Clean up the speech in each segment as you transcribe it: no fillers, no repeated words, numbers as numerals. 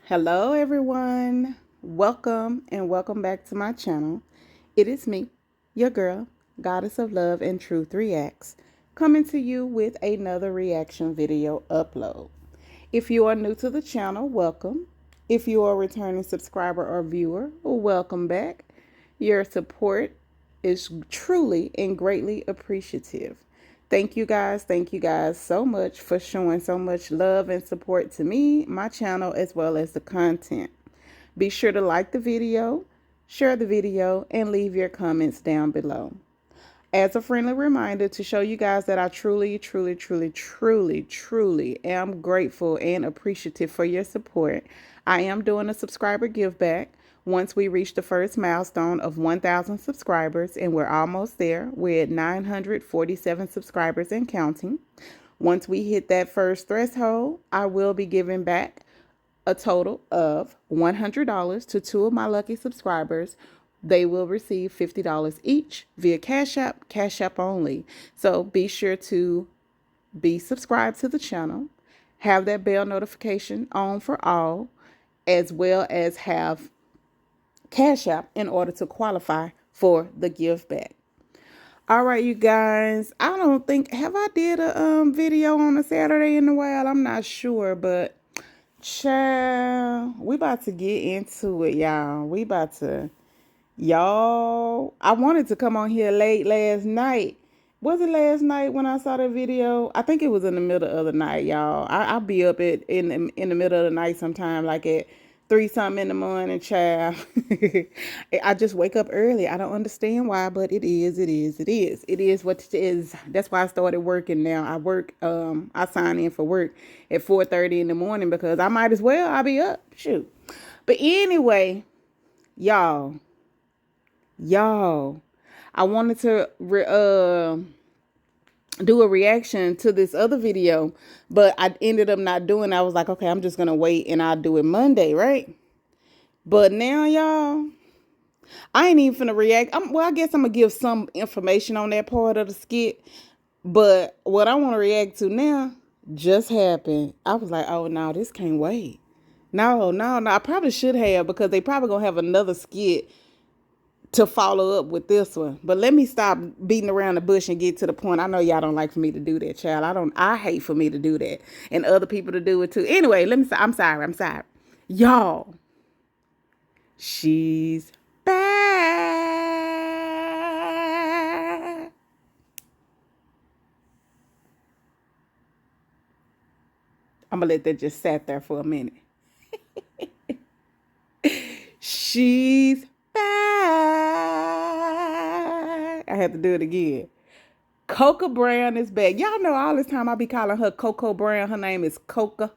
Hello, everyone. Welcome and welcome back to my channel. It is me, your girl, Goddess of Love and Truth Reacts, coming to you with another reaction video upload. If you are new to the channel, welcome. If you are a returning subscriber or viewer, welcome back. Your support is truly and greatly appreciative. Thank you guys. Thank you guys so much for showing so much love and support to me, my channel, as well as the content. Be sure to like the video, share the video, and leave your comments down below. As a friendly reminder to show you guys that I truly am grateful and appreciative for your support, I am doing a subscriber give back once we reach the first milestone of 1,000 subscribers, and we're almost there. We're at 947 subscribers and counting. Once we hit that first threshold, I will be giving back a total of $100 to two of my lucky subscribers. They will receive $50 each via Cash App only. So be sure to be subscribed to the channel, have that bell notification on for all, as well as have Cash App in order to qualify for the give back. All right, you guys. I don't think have I did a video on a Saturday in a while. I'm not sure, but child, we about to get into it, y'all. Y'all, I wanted to come on here late last night. Was it last night when I saw the video? I think it was in the middle of the night, y'all. I'll be up in the middle of the night sometime, like at 3 something in the morning, child. I just wake up early. I don't understand why, but it is what it is. That's why I started working now. I sign in for work at 4:30 in the morning because I might as well. I'll be up. Shoot. But anyway, y'all. Y'all, I wanted to do a reaction to this other video, but I ended up not doing it. I was like, okay, I'm just going to wait and I'll do it Monday, right? But now, y'all, I ain't even finna react. Well, I guess I'm going to give some information on that part of the skit. But what I want to react to now just happened. I was like, oh, no, this can't wait. No. I probably should have because they probably going to have another skit to follow up with this one. But let me stop beating around the bush and get to the point. I know y'all don't like for me to do that, child. I hate for me to do that. And other people to do it too. Anyway, I'm sorry. Y'all, she's back. I'm gonna let that just sat there for a minute. She's back. I had to do it again. Coca Brown is back. Y'all know all this time I be calling her Coco Brown. Her name is Coca.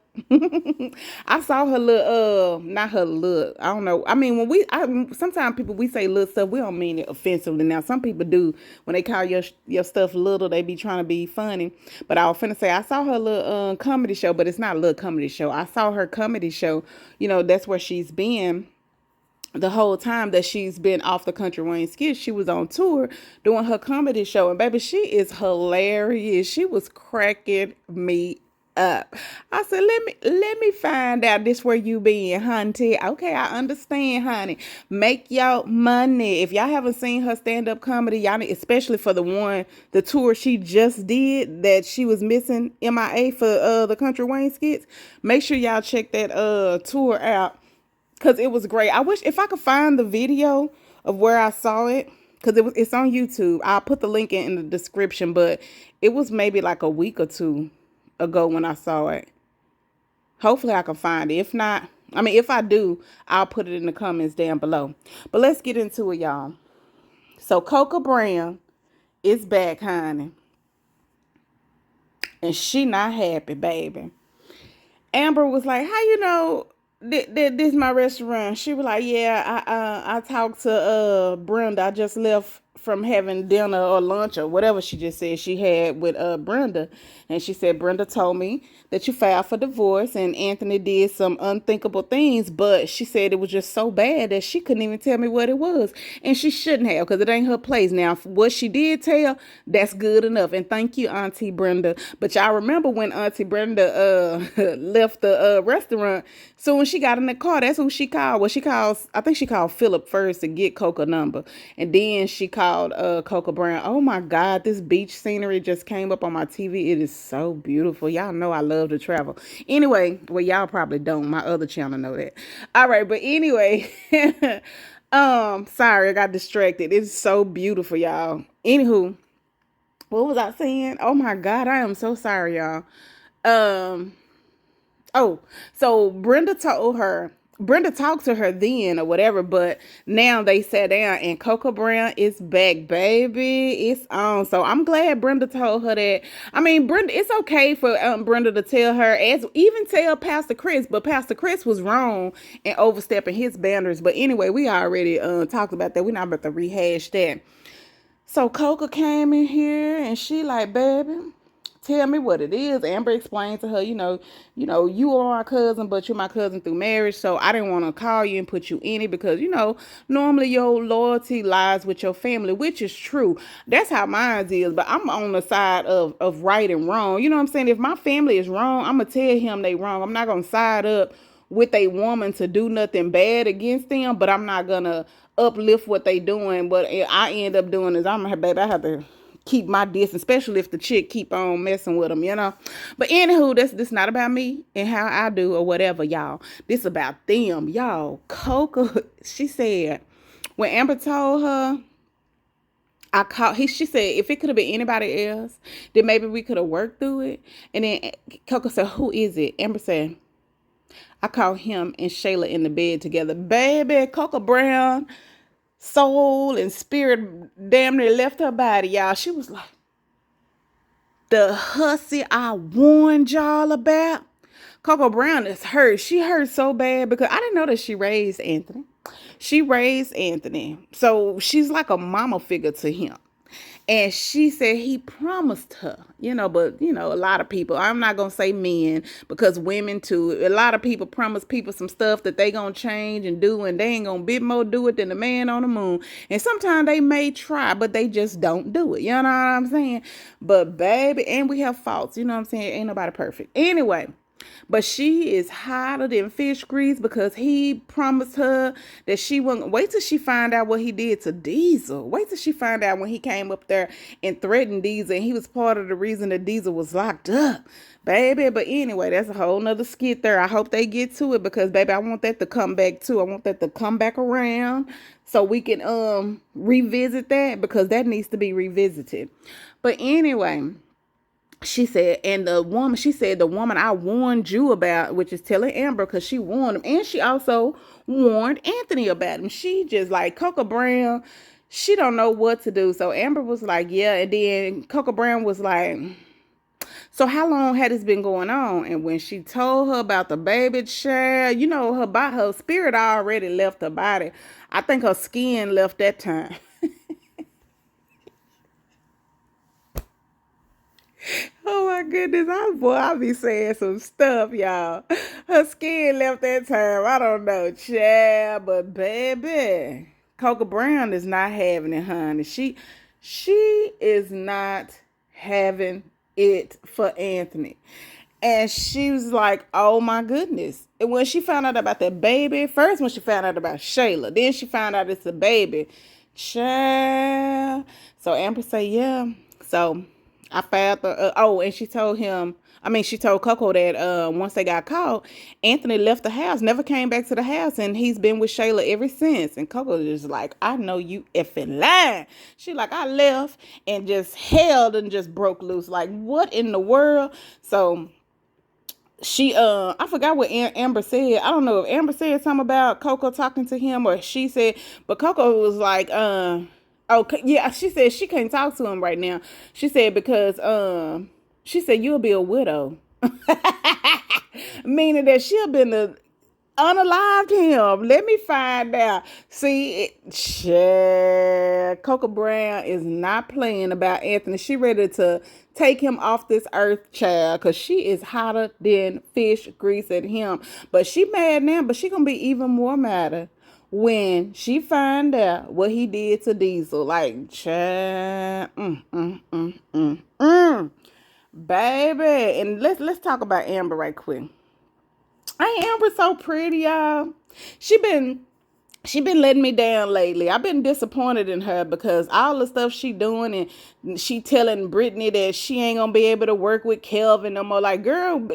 I saw her little, not her look. I don't know. I mean, sometimes people, we say little stuff. We don't mean it offensively. Now, some people do. When they call your stuff little, they be trying to be funny. But I was finna say, I saw her little comedy show, but it's not a little comedy show. I saw her comedy show. You know, that's where she's been the whole time that she's been off the Country Wayne skit. She was on tour doing her comedy show, and baby, she is hilarious. She was cracking me up. I said, let me find out this where you been, honey. Okay, I understand, honey. Make your money. If y'all haven't seen her stand-up comedy, y'all need, especially for the tour she just did that she was missing MIA for the Country Wayne skits. Make sure y'all check that tour out, because it was great. I wish if I could find the video of where I saw it, because it's on YouTube. I'll put the link in the description, but it was maybe like a week or two ago when I saw it. Hopefully I can find it. If not, I mean, if I do, I'll put it in the comments down below. But let's get into it, y'all. So Coca Brown is back, honey. And she not happy, baby. Amber was like, how you know this my restaurant? She was like, yeah, I talked to Brenda. I just left from having dinner or lunch or whatever she just said she had with Brenda. And she said, Brenda told me that you filed for divorce and Anthony did some unthinkable things, but she said it was just so bad that she couldn't even tell me what it was. And she shouldn't have, because it ain't her place. Now, what she did tell, that's good enough. And thank you, Auntie Brenda. But y'all remember when Auntie Brenda left the restaurant, so when she got in the car, that's who she called. Well, I think she called Philip first to get Coca number. And then she called Coca Brown. Oh my God, this beach scenery just came up on my TV. It is so beautiful. Y'all know I love to travel. Anyway, well, y'all probably don't. My other channel know that. All right, but anyway, sorry, I got distracted. It's so beautiful, y'all. Anywho, what was I saying? Oh my God, I am so sorry, y'all. Um, Oh, so Brenda talked to her then or whatever, but now they sat down and Coco Brown is back, baby. It's on. So I'm glad Brenda told her that. I mean, Brenda, it's okay for Brenda to tell her, as even tell Pastor Chris, but Pastor Chris was wrong in overstepping his boundaries. But anyway, we already talked about that. We're not about to rehash that. So Coco came in here and she like, baby, tell me what it is. Amber explained to her, you are my cousin, but you're my cousin through marriage. So I didn't want to call you and put you in it because, normally your loyalty lies with your family, which is true. That's how mine is. But I'm on the side of right and wrong. You know what I'm saying? If my family is wrong, I'm going to tell him they wrong. I'm not going to side up with a woman to do nothing bad against them, but I'm not going to uplift what they doing. But I end up doing is I have to keep my distance, especially if the chick keep on messing with them. But anywho, this not about me and how I do or whatever, y'all. This about them, y'all. Coco, she said, when Amber told her, she said, if it could have been anybody else, then maybe we could have worked through it. And then Coco said, who is it? Amber said, I caught him and Shayla in the bed together. Baby, Coco Brown soul and spirit damn near left her body, y'all. She was like, the hussy I warned y'all about. Coco Brown is hurt. She hurt so bad because I didn't know that she raised Anthony. She raised Anthony. So she's like a mama figure to him. And she said he promised her, but, a lot of people, I'm not going to say men, because women too, a lot of people promise people some stuff that they going to change and do, and they ain't going to bit more do it than the man on the moon. And sometimes they may try, but they just don't do it. You know what I'm saying? But baby, and we have faults. You know what I'm saying? Ain't nobody perfect. Anyway. But she is hotter than fish grease because he promised her that she wouldn't. Wait till she find out what he did to Diesel. Wait till she find out when he came up there and threatened Diesel, and he was part of the reason that Diesel was locked up, baby. But anyway, that's a whole nother skit there. I hope they get to it because, baby, I want that to come back too. I want that to come back around so we can revisit that, because that needs to be revisited. But anyway, she said, the woman I warned you about, which is telling Amber, because she warned him, and she also warned Anthony about him. She just like Coco Brown, she don't know what to do. So Amber was like, yeah, and then Coco Brown was like, so how long had this been going on? And when she told her about the baby child, her spirit already left her body. I think her skin left that time. Oh my goodness, I be saying some stuff, y'all. Her skin left that time. I don't know, child, but baby, Coco Brown is not having it, honey. She is not having it for Anthony. And she was like, oh my goodness. And when she found out about that baby, first when she found out about Shayla, then she found out it's a baby. Child. So Amber said, yeah. So I found and she told Coco that once they got caught, Anthony left the house, never came back to the house, and he's been with Shayla ever since. And Coco is like, I know you effing lying. She like, I left and just held and just broke loose. Like, what in the world? So she, I forgot what Amber said. I don't know if Amber said something about Coco talking to him or she said, but Coco was like, oh, yeah, she said she can't talk to him right now. She said because she said you'll be a widow. Meaning that she'll been unalived him. Let me find out. See, Coco Brown is not playing about Anthony. She ready to take him off this earth, child, because she is hotter than fish grease at him. But she mad now, but she gonna be even more madder when she find out what he did to Diesel. Like, child, baby. And let's talk about Amber right quick. Ain't Amber so pretty, y'all? She been letting me down lately. I've been disappointed in her because all the stuff she doing, and she telling Brittany that she ain't gonna be able to work with Kelvin no more. Like, girl,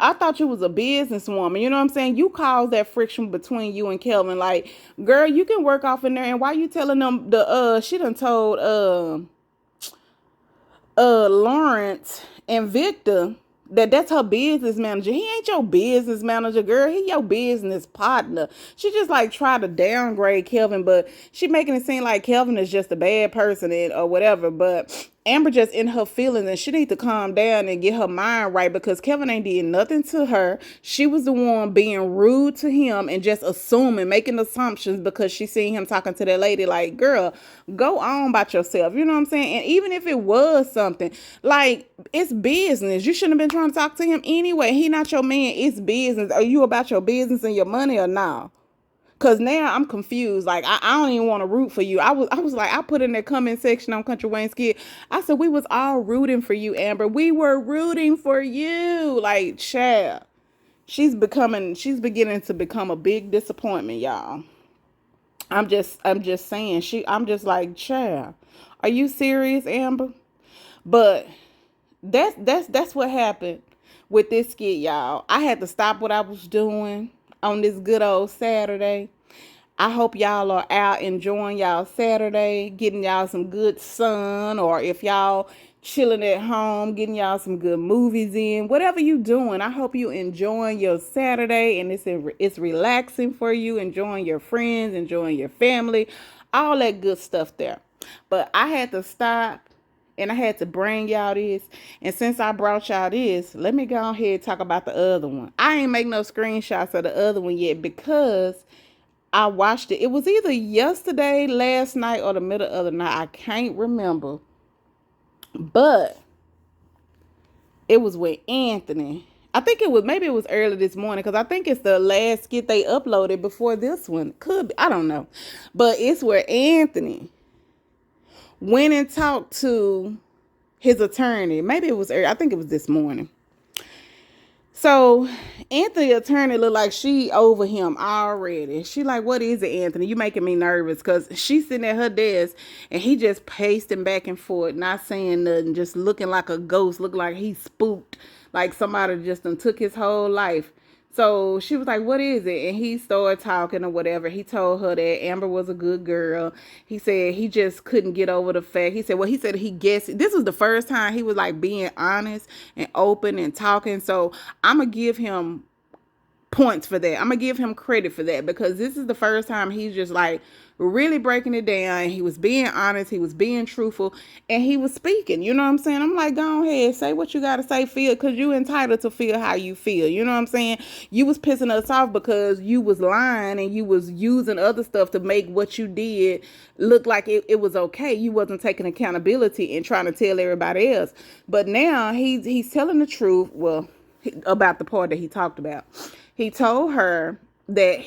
I thought you was a businesswoman. You know what I'm saying? You caused that friction between you and Kelvin. Like, girl, you can work off in there. And why you telling them she done told Lawrence and Victor that's her business manager. He ain't your business manager, girl. He your business partner. She just like try to downgrade Kelvin, but she making it seem like Kelvin is just a bad person or whatever. But Amber just in her feelings, and she need to calm down and get her mind right, because Kelvin ain't did nothing to her. She was the one being rude to him and just assuming, making assumptions because she seen him talking to that lady. Like, girl, go on about yourself. You know what I'm saying? And even if it was something, like, it's business. You shouldn't have been trying to talk to him anyway. He not your man. It's business. Are you about your business and your money or not? Cause now I'm confused. Like, I don't even want to root for you. I was like, I put in that comment section on Country Wayne Skid. I said, we was all rooting for you, Amber. We were rooting for you. Like, child. She's beginning to become a big disappointment, y'all. I'm just saying. I'm just like, child. Are you serious, Amber? But that's what happened with this skit, y'all. I had to stop what I was doing on this good old Saturday. I hope y'all are out enjoying y'all Saturday, getting y'all some good sun, or if y'all chilling at home, getting y'all some good movies in. Whatever you doing, I hope you enjoying your Saturday, and it's relaxing for you, enjoying your friends, enjoying your family, all that good stuff there. But I had to stop, and I had to bring y'all this. And since I brought y'all this, let me go ahead and talk about the other one. I ain't make no screenshots of the other one yet because I watched it. It was either yesterday, last night, or the middle of the night. I can't remember. But it was with Anthony. I think maybe it was early this morning, because I think it's the last skit they uploaded before this one. Could be, I don't know. But it's where Anthony went and talked to his attorney. Maybe it was early. I think it was this morning. So Anthony attorney looked like she over him already. She like, what is it, Anthony? You making me nervous, because she's sitting at her desk and he just pacing back and forth, not saying nothing, just looking like a ghost, look like he spooked, like somebody just done took his whole life. So she was like, what is it? And he started talking or whatever. He told her that Amber was a good girl. He said he just couldn't get over the fact. He said he guessed. This was the first time he was like being honest and open and talking. So I'm going to give him points for that. I'm going to give him credit for that, because this is the first time he's just like really breaking it down. He was being honest. He was being truthful, and he was speaking. You know what I'm saying? I'm like, go ahead, say what you got to say, feel, because you entitled to feel how you feel. You know what I'm saying? You was pissing us off because you was lying and you was using other stuff to make what you did look like it was okay. You wasn't taking accountability and trying to tell everybody else. But now he's telling the truth. Well, about the part that he talked about. He told her that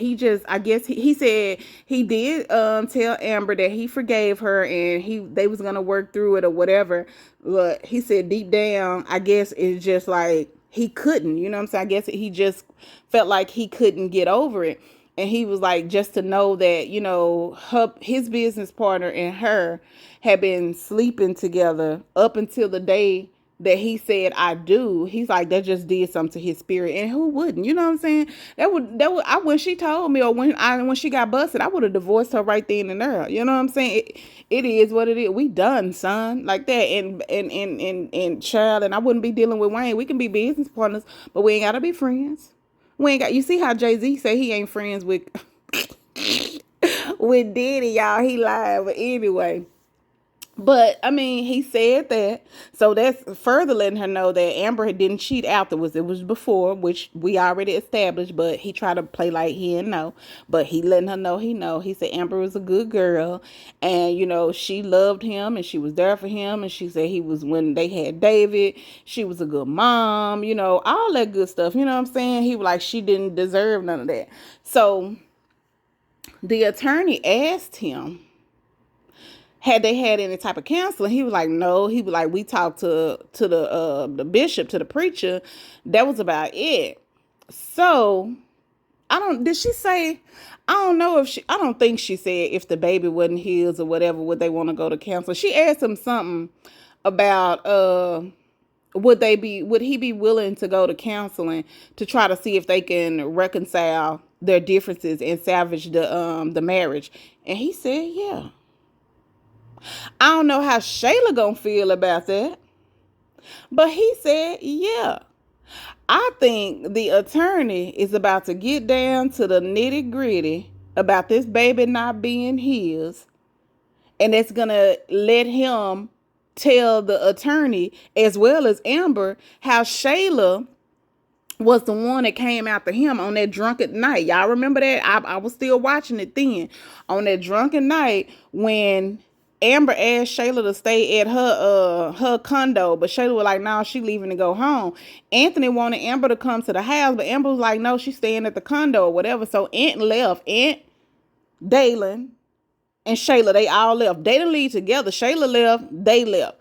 I guess he said he did tell Amber that he forgave her and they was gonna work through it or whatever. But he said deep down, I guess it's just like he couldn't, you know what I'm saying? I guess he just felt like he couldn't get over it. And he was like, just to know that, you know, his business partner and her had been sleeping together up until the day that he said I do. He's like, that just did something to his spirit. And who wouldn't? You know what I'm saying? That would when she told me, or when she got busted, I would have divorced her right then and there. You know what I'm saying? It is what it is. We done, son. Like that. And child, and I wouldn't be dealing with Wayne. We can be business partners, but we ain't gotta be friends. You see how Jay-Z say he ain't friends with with Diddy, y'all. He lied. But anyway, But I mean, he said that, so that's further letting her know that Amber didn't cheat afterwards. It was before, which we already established. But he tried to play like he didn't know. But he letting her know he know. He said Amber was a good girl, and she loved him and she was there for him. And she said he was when they had David. She was a good mom. All that good stuff. You know what I'm saying? He was like she didn't deserve none of that. So the attorney asked him, had they had any type of counseling. He was like, no. He was like, we talked to the bishop, to the preacher. That was about it. So did she say, I don't know if I don't think she said if the baby wasn't his or whatever, would they want to go to counseling. She asked him something about would he be willing to go to counseling to try to see if they can reconcile their differences and salvage the marriage. And he said yeah. I don't know how Shayla gonna feel about that, but he said yeah. I think the attorney is about to get down to the nitty gritty about this baby not being his, and it's gonna let him tell the attorney as well as Amber how Shayla was the one that came after him on that drunken night. Y'all remember that? I was still watching it then. On that drunken night when Amber asked Shayla to stay at her condo, but Shayla was like, no, she leaving to go home. Anthony wanted Amber to come to the house, but Amber was like, no, she's staying at the condo or whatever. So Aunt left. Aunt, Dalen, and Shayla, they all left. They didn't leave together. Shayla left, they left.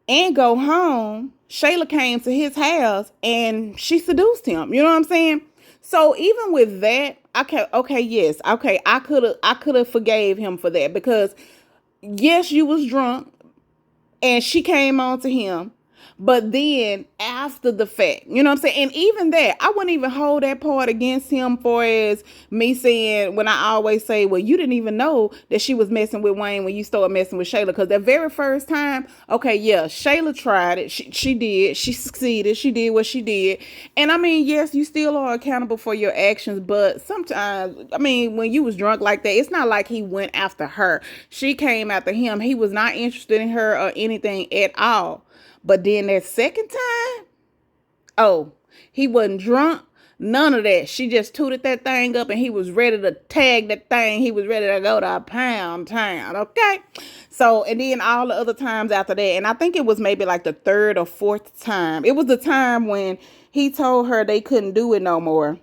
And go home, Shayla came to his house and she seduced him. You know what I'm saying? So even with that, yes, I could have forgave him for that because yes, you was drunk and she came on to him. But then after the fact, you know what I'm saying? And even that, I wouldn't even hold that part against him for as me saying, when I always say, well, you didn't even know that she was messing with Wayne when you started messing with Shayla. Because that very first time, okay, yeah, Shayla tried it. She did. She succeeded. She did what she did. And I mean, yes, you still are accountable for your actions. But sometimes, I mean, when you was drunk like that, it's not like he went after her. She came after him. He was not interested in her or anything at all. But then that second time, oh, he wasn't drunk. None of that. She just tooted that thing up and he was ready to tag that thing. He was ready to go to a pound town. Okay. So, and then all the other times after that, and I think it was maybe like the third or fourth time. It was the time when he told her they couldn't do it no more.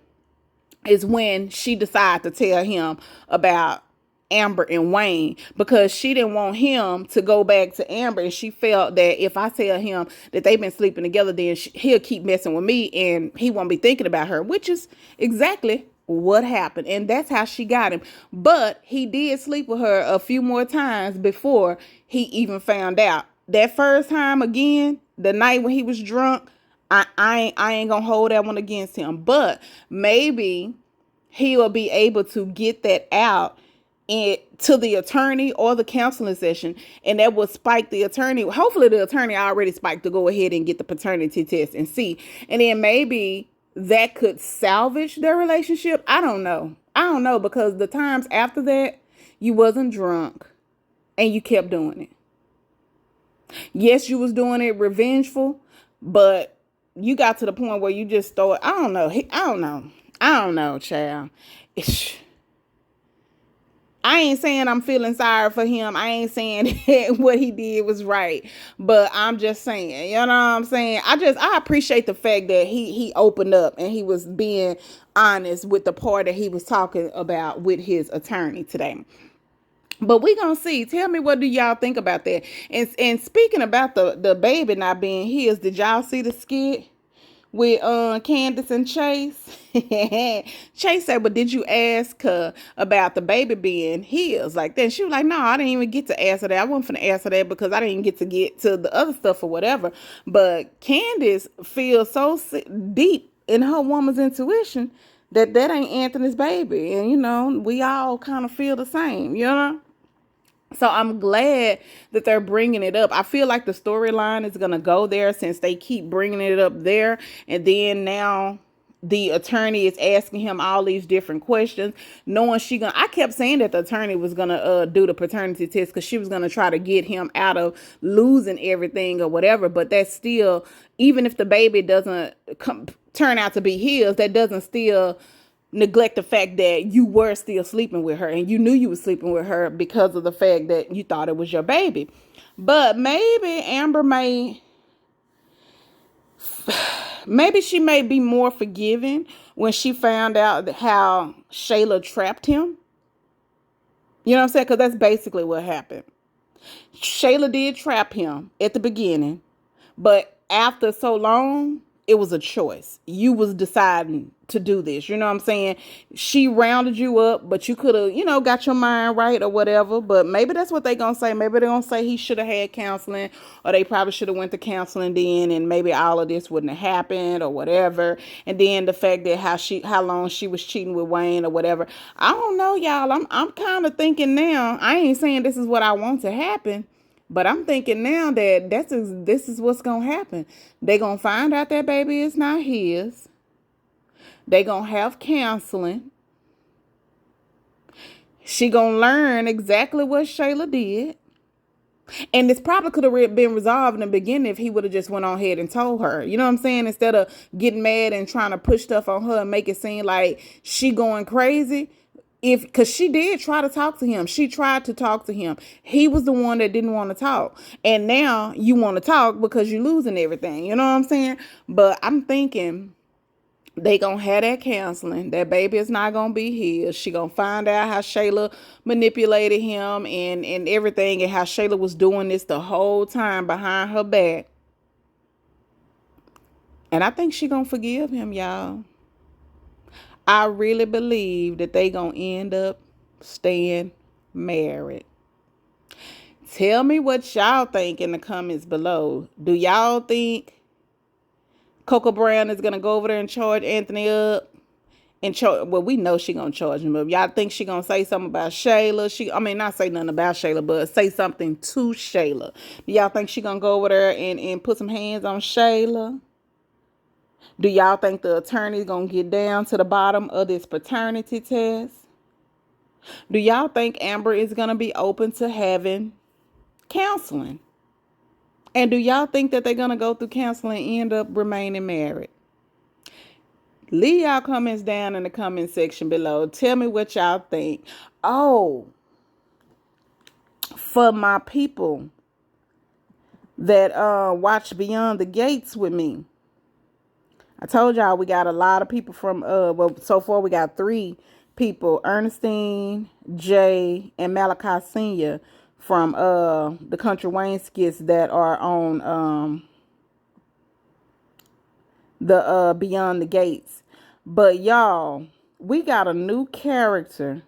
Is when she decided to tell him about Amber and Wayne because she didn't want him to go back to Amber, and she felt that if I tell him that they've been sleeping together, then he'll keep messing with me and he won't be thinking about her, which is exactly what happened. And that's how she got him. But he did sleep with her a few more times before he even found out. That first time again, the night when he was drunk, I ain't gonna hold that one against him. But maybe he will be able to get that out to the attorney or the counseling session, and that will spike the attorney. Hopefully the attorney already spiked to go ahead and get the paternity test and see, and then maybe that could salvage their relationship. I don't know because the times after that you wasn't drunk and you kept doing it. Yes, you was doing it revengeful, but you got to the point where you just thought, I don't know, child. I ain't saying I'm feeling sorry for him. I ain't saying that what he did was right. But I'm just saying, you know what I'm saying? I appreciate the fact that he opened up and he was being honest with the part that he was talking about with his attorney today. But we gonna see. Tell me, what do y'all think about that? And speaking about the baby not being his, did y'all see the skit with Candace and Chase? Chase said, but did you ask her about the baby being his like that? She was like, no, I didn't even get to answer that. I wasn't finna answer that because I didn't get to the other stuff or whatever. But Candace feels so deep in her woman's intuition that ain't Anthony's baby. And we all kind of feel the same. So I'm glad that they're bringing it up. I feel like the storyline is going to go there since they keep bringing it up there. And then now the attorney is asking him all these different questions, knowing I kept saying that the attorney was gonna do the paternity test because she was gonna try to get him out of losing everything or whatever. But that's still, even if the baby doesn't turn out to be his, that doesn't still neglect the fact that you were still sleeping with her and you knew you were sleeping with her because of the fact that you thought it was your baby. But maybe she may be more forgiving when she found out how Shayla trapped him. You know what I'm saying? Because that's basically what happened. Shayla did trap him at the beginning, but after so long, it was a choice. You was deciding to do this. You know what I'm saying? She rounded you up, but you could have, got your mind right or whatever. But maybe that's what they gonna say. Maybe they're gonna say he should have had counseling, or they probably should have went to counseling then, and maybe all of this wouldn't have happened or whatever. And then the fact that how long she was cheating with Wayne or whatever. I don't know, y'all. I'm kind of thinking now. I ain't saying this is what I want to happen. But I'm thinking now that this is what's going to happen. They going to find out that baby is not his. They going to have counseling. She going to learn exactly what Shayla did. And this probably could have been resolved in the beginning if he would have just went on ahead and told her. You know what I'm saying? Instead of getting mad and trying to push stuff on her and make it seem like she going crazy. Because she did try to talk to him. She tried to talk to him. He was the one that didn't want to talk. And now you want to talk because you're losing everything. You know what I'm saying? But I'm thinking they gonna have that counseling. That baby is not gonna be his. She gonna find out how Shayla manipulated him and everything, and how Shayla was doing this the whole time behind her back. And I think she gonna forgive him, y'all. I really believe that they gonna end up staying married. Tell me what y'all think in the comments below. Do y'all think Coco Brown is gonna go over there and charge Anthony up? Well, we know she gonna charge him up. Y'all think she gonna say something about Shayla? Not say nothing about Shayla, but say something to Shayla. Do y'all think she gonna go over there and put some hands on Shayla? Do y'all think the attorney's gonna get down to the bottom of this paternity test? Do y'all think Amber is gonna be open to having counseling? And do y'all think that they're gonna go through counseling and end up remaining married? Leave y'all comments down in the comment section below. Tell me what y'all think. Oh, for my people that watch Beyond the Gates with me, I told y'all we got a lot of people from, so far we got 3 people, Ernestine, Jay, and Malachi Sr. from the Country Wayne skits that are on the Beyond the Gates. But y'all, we got a new character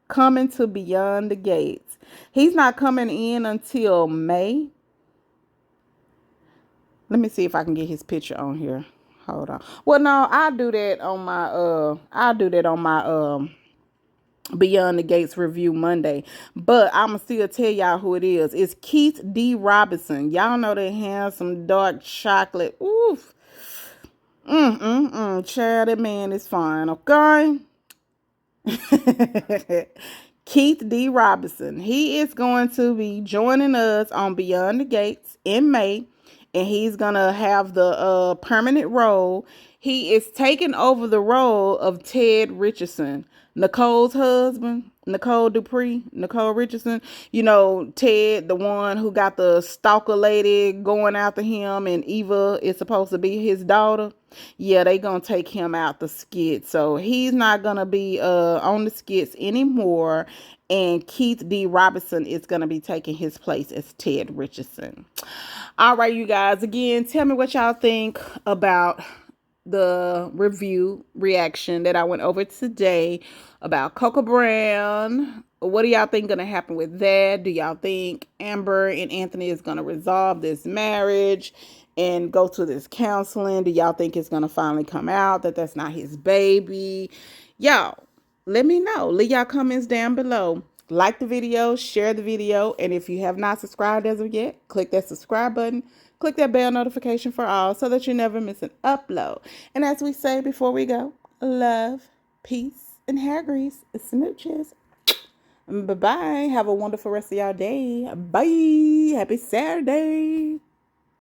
coming to Beyond the Gates. He's not coming in until May. Let me see if I can get his picture on here. Hold on. Well, no, I'll do that on my Beyond the Gates review Monday. But I'ma still tell y'all who it is. It's Keith D. Robinson. Y'all know that handsome dark chocolate. Oof. Child, that man is fine, okay? Keith D. Robinson. He is going to be joining us on Beyond the Gates in May. And he's going to have the permanent role. He is taking over the role of Ted Richardson, Nicole's husband, Nicole Richardson. You know, Ted, the one who got the stalker lady going after him, and Eva is supposed to be his daughter. Yeah, they going to take him out the skit. So he's not going to be on the skits anymore. And Keith D. Robinson is going to be taking his place as Ted Richardson. All right, you guys. Again, tell me what y'all think about the reaction that I went over today about Coco Brown. What do y'all think going to happen with that? Do y'all think Amber and Anthony is going to resolve this marriage and go to this counseling? Do y'all think it's going to finally come out that that's not his baby? Y'all, let me know. Leave y'all comments down below. Like the video, share the video, and if you have not subscribed as of yet, click that subscribe button, click that bell notification for all so that you never miss an upload. And as we say before we go, love, peace, and hair grease. Smooches. Bye-bye. Have a wonderful rest of y'all day. Bye. Happy Saturday.